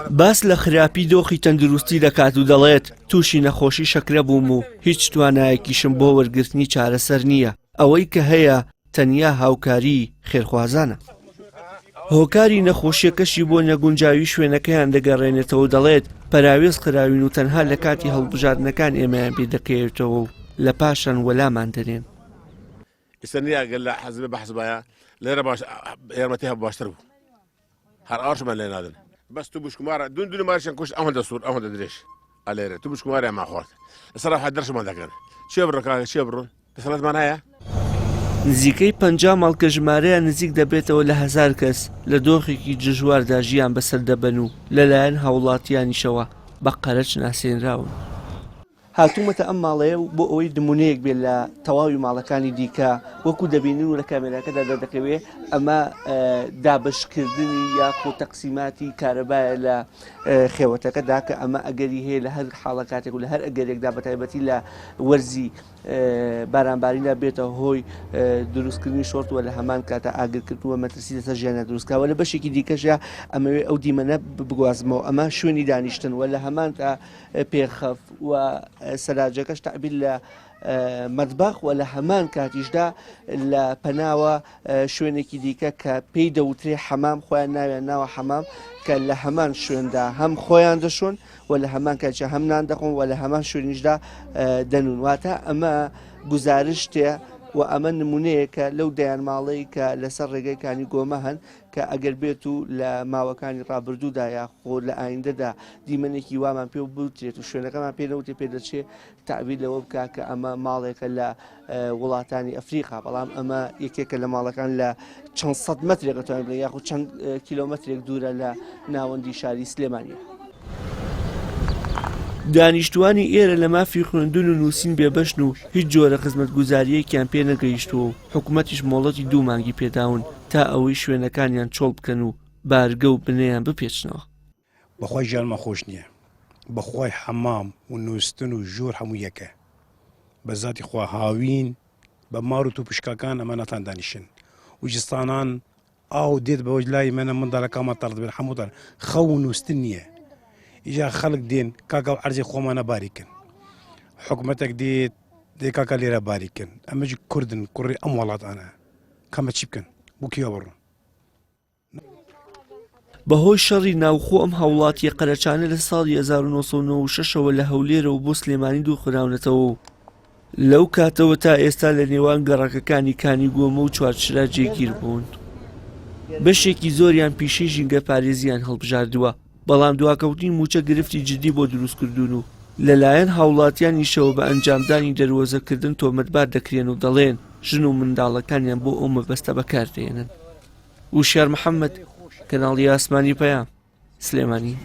باس لە خراپی دۆخی تەندروستی دەکات و دەڵێت تووشی نەخۆشی شەکرە بووم و هیچ توانایەکیشم بۆ وەرگرتنی چارەسەر نییە. ئەوەی کە هەیە تەنیا هاوکاری خێرخوازانە. هۆکاری نەخۆشیەکەشی بۆ نەگونجاوی شوێنەکەیان دەگەڕێنێتەوە دەڵێت پەراوێز خراوین و تەنها لە کاتی هەڵبژاردنەکان ئێمەیان پێ دەکەوێتەوە و لە پاشان وەلامان دەنێن. ئیسەنیا گەل لە حەزب بەحسبایە لێرە باش یارمەتی هەبوو باشتر بوو. هەر ئاشمان لێ نادن. بەس تو بشکومارە دوون مارشیان کوشت ئەوەندە سوور ئەوەندە درێژ ئەلێرە تو بشکوماریان ماخوارد. لەسەر حە دەرشمان دەکەن. چێ بڕکە چێ بڕۆن؟ دەسەڵاتمان هەیە؟ نزیکەی 50 ماڵکە ژمارەیە نزیک دەبێتەوە لە 1000 کەس لە دۆخێکی دژواردا ژیان بەسەر دەبەن و لەلایەن هاوڵاتیانیشەوە بە قەرەج ناسێنراون. هاتوومەتە ئەم ماڵەیە بۆ ئەوەی نمونەیەک بێت لە تەواوی ماڵەکانی دیکە وەکو دەبینن و لە کامێراکەدا دەردەکەوێت ئەمە دابشکردنی یاخۆ تەقسیماتی کارەبایە لە خێوەتەکەدا کە ئەمە ئەگەری هەیە لە هەر حاڵە کاتێک و لە هەر ئەگەرێکدا بەتایبەتی لە وەرزی بارانباریندا بێتە هۆی دروستکردنی شۆرت وە لە هەمان کاتە ئاگرکردنەوە مەترسی لەسەر ژیانە دروستکراوە. لە بەشێکی دیکەشە ئەمەوێ ئەو دیمەنە بگوازمەوە ئەمە شوێنی دانیشتن وە لە هەمان تا پێخەف و سەلاجەکەش تعبیر لە مەتبەخ و لە هەمان کاتیشدا لە پەناوە شوێنێکی دیکە کە پێی دەوترێ حەمام خۆیان ناویان ناوە حەمام کە لە هەمان شوێندا هەم خۆیان دەشۆن و لە هەمان کاتیە هەم نان دەخۆن و لە هەمان شوێنیشدا دەنون. واتە ئەمە گزارشتێ و ئەمە نمونەیەکە لەو دەیان ماڵەی کە لەسەر ڕێگەیکانی گۆمە هەن کە ئەگەر بێت و لە ماوەکانی ڕابردوودا یاخۆ لە ئایندەدا دیمەنێکی وامان پێ بوترێت و شوێنەکەمان پێنەوتێ پێ دەچێت تعبیر لەوە بکە کە ئەمە ماڵێکە لە وڵاتانی ئەفریقا بەڵام ئەمە یەکێکە لە ماڵەکان لە چەند سەد مەترێک دەتوانین بڵێن یاخۆ چەند کیلۆمەترێک دوورە لە ناوەندی شاری سلێمانیە. دانیشتوانی ئێرە لە مافی خوێندون و نووسین بێبەشن و هیچ جۆرە خزمەتگوزاریەکیان پێ نەگەیشتووە و حکوومەتیش مۆڵەتی 2 مانگی پێداون تا ئەوەی شوێنەکانیان چۆڵ بکەن و بارگە و بنەیان بپێچنەوە. بەخوای ژیانمە خۆش نییە، بەخوای حەمام و نووستن و ژۆر هەموو یەکە، بە زاتی خوا هاوین بە مار و تووپشکەکان ئەمە ناتان دانیشن و جستانان ئاو دێت بەوەی لای منە منداڵەکانمان تەڕ دەبێت هەمووتان خەو و نووستن نییە. ئیجا خەڵک دێن کاکە عەرزی خۆمانە باریکن، حکوومەتێک دێت دێ کاکە لێرە باریکن، ئەمەش کوردن کوڕی ئەم وڵاتانە کەمە چی بکەن بۆ کێوە بڕۆن. بەهۆی شەڕی ناوخۆ ئەم هاوڵاتیە قەرەچانە لە ساڵی 1996ەوە لە هەولێرە و بۆ سلێمانی دووخراونەتەوە و لەو کاتەوە تا ئێستا لە نێوان گەڕەکەکانی کانی گۆمە و چوارچرا جێگیر بوون. بەشێکی زۆریان پیشەی ژینگە پارێزیان هەڵبژاردووە بەڵام دواکەوتنی موچە گرفتی جدی بۆ دروستکردون و لەلایەن هاوڵاتیانیشەوە بە ئەنجامدانی دەروەزەکردن تۆمەتبار دەکرێن و دەڵێن ژن و منداڵەکانیان بۆ ئەو مەبەستە بەکاردێنن. وشیار محەممەد، کەناڵی ئاسمانی پەیام، سلێمانی.